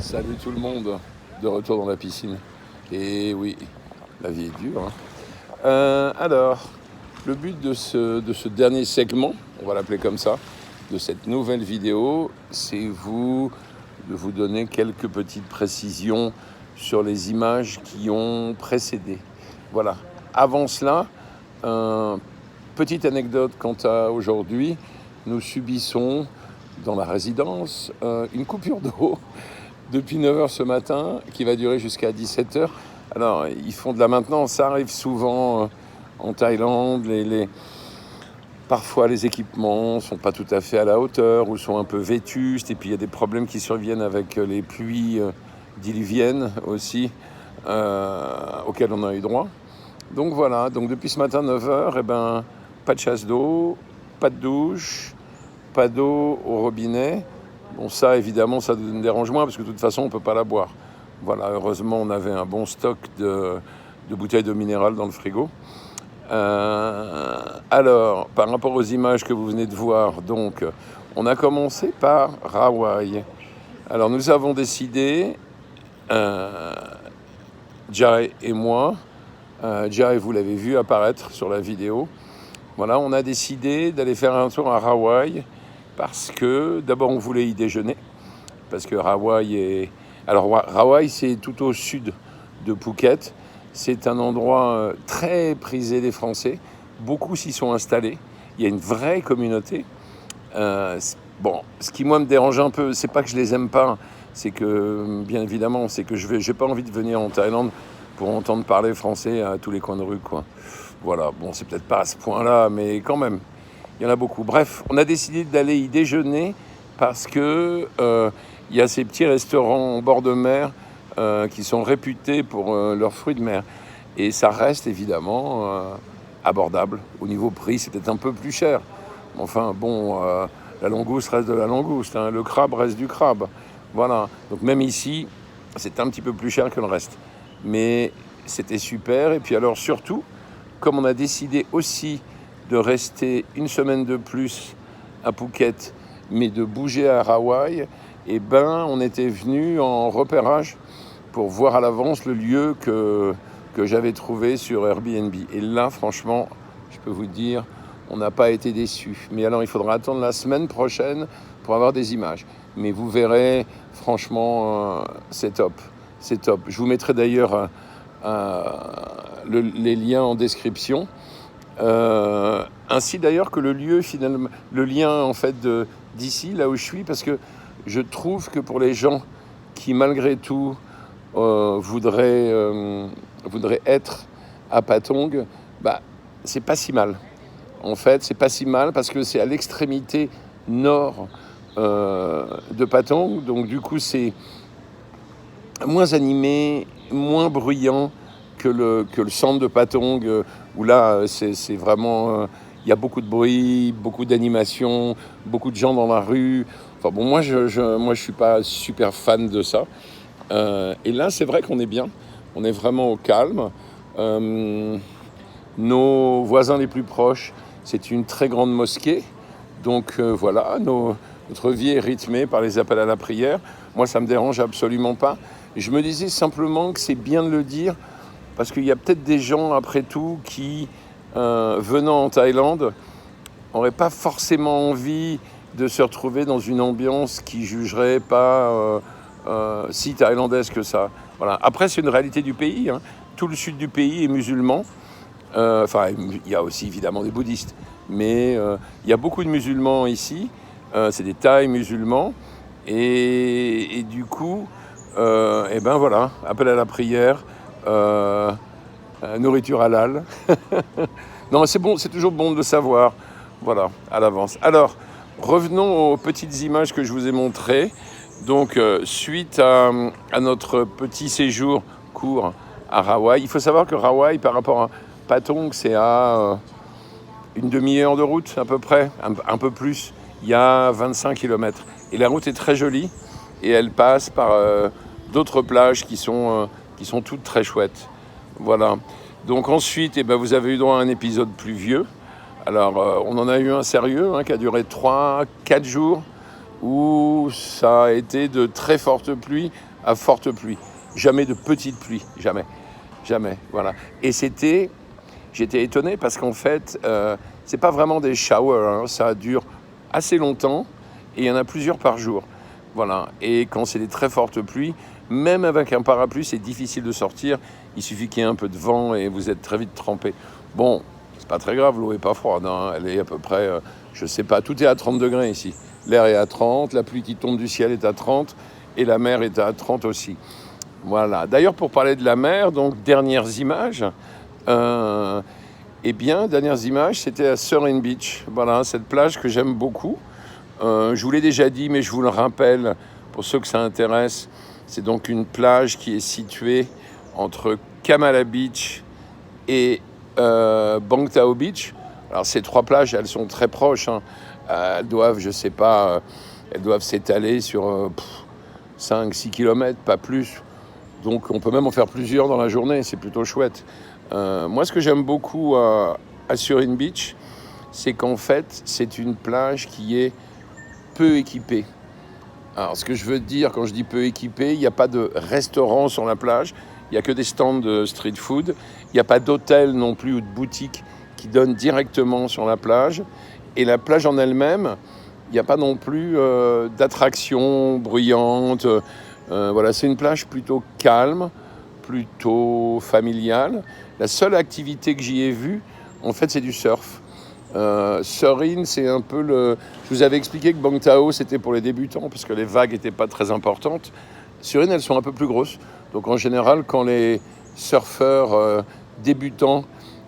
Salut tout le monde, de retour dans la piscine. Et oui, la vie est dure. Alors, le but de ce dernier segment, on va l'appeler comme ça, de cette nouvelle vidéo, c'est de vous donner quelques petites précisions sur les images qui ont précédé. Voilà. Avant cela, petite anecdote quant à aujourd'hui, nous subissons dans la résidence une coupure d'eau depuis 9h ce matin qui va durer jusqu'à 17h. Alors, ils font de la maintenance, ça arrive souvent en Thaïlande. Parfois, les équipements ne sont pas tout à fait à la hauteur ou sont un peu vétustes. Et puis, il y a des problèmes qui surviennent avec les pluies diluviennes aussi, auxquelles on a eu droit. Donc voilà, donc depuis ce matin 9h, pas de chasse d'eau, pas de douche, pas d'eau au robinet. Bon, ça, évidemment, ça nous dérange moins parce que de toute façon, on ne peut pas la boire. Voilà, heureusement, on avait un bon stock de bouteilles d'eau minérale dans le frigo. Alors, par rapport aux images que vous venez de voir, donc, on a commencé par Rawai. Alors, nous avons décidé, Jai et moi, Jai, vous l'avez vu apparaître sur la vidéo, voilà, on a décidé d'aller faire un tour à Rawai parce que, d'abord, on voulait y déjeuner, parce que Rawai est... Alors, Rawai, c'est tout au sud de Phuket. C'est un endroit très prisé des Français. Beaucoup s'y sont installés. Il y a une vraie communauté. Bon, ce qui, moi, me dérange un peu, c'est pas que je les aime pas, c'est que, bien évidemment, c'est que j'ai pas envie de venir en Thaïlande pour entendre parler français à tous les coins de rue, quoi. Voilà, bon, c'est peut-être pas à ce point-là, mais quand même, il y en a beaucoup. Bref, on a décidé d'aller y déjeuner parce que il y a ces petits restaurants en bord de mer qui sont réputés pour leurs fruits de mer. Et ça reste évidemment abordable. Au niveau prix, c'est peut-être un peu plus cher. Enfin, bon, la langouste reste de la langouste, hein, le crabe reste du crabe. Voilà, donc même ici, c'est un petit peu plus cher que le reste. Mais c'était super. Et puis alors surtout, comme on a décidé aussi de rester une semaine de plus à Phuket, mais de bouger à Rawai, on était venu en repérage pour voir à l'avance le lieu que j'avais trouvé sur Airbnb. Et là, franchement, je peux vous dire, on n'a pas été déçus. Mais alors, il faudra attendre la semaine prochaine pour avoir des images. Mais vous verrez, franchement, c'est top. C'est top. Je vous mettrai d'ailleurs les liens en description. Ainsi d'ailleurs que le lieu, finalement, le lien en fait d'ici, là où je suis, parce que je trouve que pour les gens qui malgré tout voudraient être à Patong, c'est pas si mal. En fait, c'est pas si mal parce que c'est à l'extrémité nord de Patong, donc du coup c'est moins animé, moins bruyant que le centre de Patong, où là, c'est vraiment... il y a beaucoup de bruit, beaucoup d'animation, beaucoup de gens dans la rue. Enfin bon, moi, je suis pas super fan de ça. Et là, c'est vrai qu'on est bien. On est vraiment au calme. Nos voisins les plus proches, c'est une très grande mosquée. Donc voilà, notre vie est rythmée par les appels à la prière. Moi, ça ne me dérange absolument pas. Je me disais simplement que c'est bien de le dire, parce qu'il y a peut-être des gens, après tout, qui, venant en Thaïlande, n'auraient pas forcément envie de se retrouver dans une ambiance qui jugerait pas si thaïlandaise que ça. Voilà. Après, c'est une réalité du pays, hein. Tout le sud du pays est musulman. Il y a aussi évidemment des bouddhistes, mais il y a beaucoup de musulmans ici. C'est des Thaïs musulmans. Et du coup, voilà, appel à la prière, nourriture halal. Non, c'est bon, c'est toujours bon de le savoir. Voilà, à l'avance. Alors, revenons aux petites images que je vous ai montrées. Donc, suite à notre petit séjour court à Rawai, il faut savoir que Rawai, par rapport à Patong, c'est à une demi-heure de route à peu près, un peu plus. Il y a 25 km. Et la route est très jolie et elle passe par d'autres plages qui sont toutes très chouettes. Voilà. Donc ensuite, vous avez eu droit à un épisode pluvieux. Alors, on en a eu un sérieux qui a duré 3-4 jours. où ça a été de très forte pluie à forte pluie. Jamais de petite pluie, jamais, jamais, voilà. Et j'étais étonné parce qu'en fait, c'est pas vraiment des showers, hein, ça dure assez longtemps et il y en a plusieurs par jour, voilà. Et quand c'est des très fortes pluies, même avec un parapluie, c'est difficile de sortir. Il suffit qu'il y ait un peu de vent et vous êtes très vite trempé. Bon, c'est pas très grave, l'eau est pas froide, hein, elle est à peu près, je sais pas, tout est à 30 degrés ici. L'air est à 30, la pluie qui tombe du ciel est à 30 et la mer est à 30 aussi. Voilà. D'ailleurs, pour parler de la mer, donc dernières images, dernières images, c'était à Surin Beach. Voilà, cette plage que j'aime beaucoup. Je vous l'ai déjà dit, mais je vous le rappelle pour ceux que ça intéresse. C'est donc une plage qui est située entre Kamala Beach et Bang Tao Beach. Alors ces trois plages, elles sont très proches, hein. Elles doivent, je sais pas, elles doivent s'étaler sur 5-6 km, pas plus. Donc on peut même en faire plusieurs dans la journée, c'est plutôt chouette. Moi, ce que j'aime beaucoup à Surin Beach, c'est qu'en fait, c'est une plage qui est peu équipée. Alors, ce que je veux dire quand je dis peu équipée, il n'y a pas de restaurant sur la plage, il n'y a que des stands de street food, il n'y a pas d'hôtel non plus ou de boutique qui donnent directement sur la plage. Et la plage en elle-même, il n'y a pas non plus d'attractions bruyantes. Voilà, c'est une plage plutôt calme, plutôt familiale. La seule activité que j'y ai vue, en fait, c'est du surf. Surin, c'est un peu le... Je vous avais expliqué que Bang Tao, c'était pour les débutants, parce que les vagues n'étaient pas très importantes. Surin, elles sont un peu plus grosses. Donc en général, quand les surfeurs débutants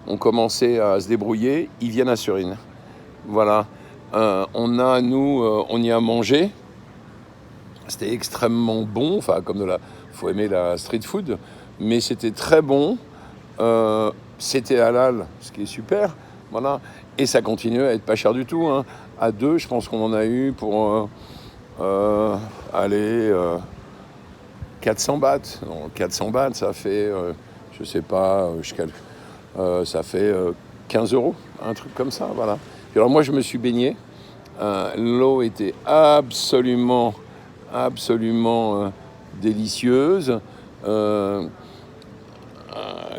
ont commencé à se débrouiller, ils viennent à Surin. Voilà. On y a mangé. C'était extrêmement bon, enfin comme faut aimer la street food, mais c'était très bon. C'était halal, ce qui est super, voilà. Et ça continue à être pas cher du tout, hein. À deux, je pense qu'on en a eu pour 400 bahts. Non, 400 bahts, ça fait, je sais pas, ça fait 15 euros, un truc comme ça, voilà. Et alors moi, je me suis baigné. L'eau était absolument délicieuse. Je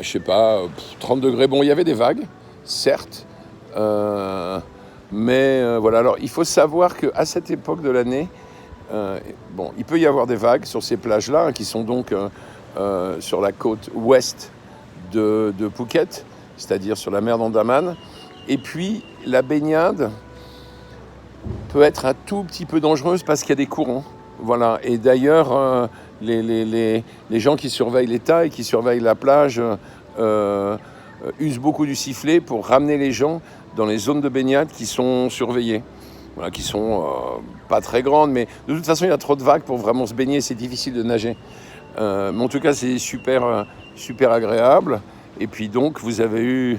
sais pas, 30 degrés. Bon, il y avait des vagues, certes. Mais voilà, alors il faut savoir qu'à cette époque de l'année, il peut y avoir des vagues sur ces plages-là, hein, qui sont donc sur la côte ouest de Phuket, c'est-à-dire sur la mer d'Andaman. Et puis, la baignade peut être un tout petit peu dangereuse parce qu'il y a des courants. Voilà. Et d'ailleurs, les gens qui surveillent l'État et qui surveillent la plage usent beaucoup du sifflet pour ramener les gens dans les zones de baignade qui sont surveillées. Voilà, qui sont pas très grandes, mais de toute façon, il y a trop de vagues pour vraiment se baigner, c'est difficile de nager. Mais en tout cas, c'est super agréable. Et puis donc, vous avez eu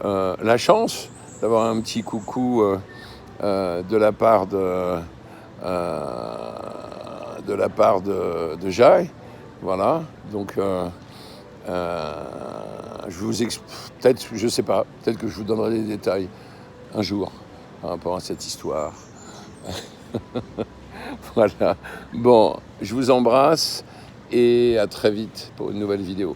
la chance d'avoir un petit coucou de la part de Jai, voilà. Donc peut-être, je sais pas, peut-être que je vous donnerai des détails un jour par rapport à cette histoire. Voilà. Bon, je vous embrasse et à très vite pour une nouvelle vidéo.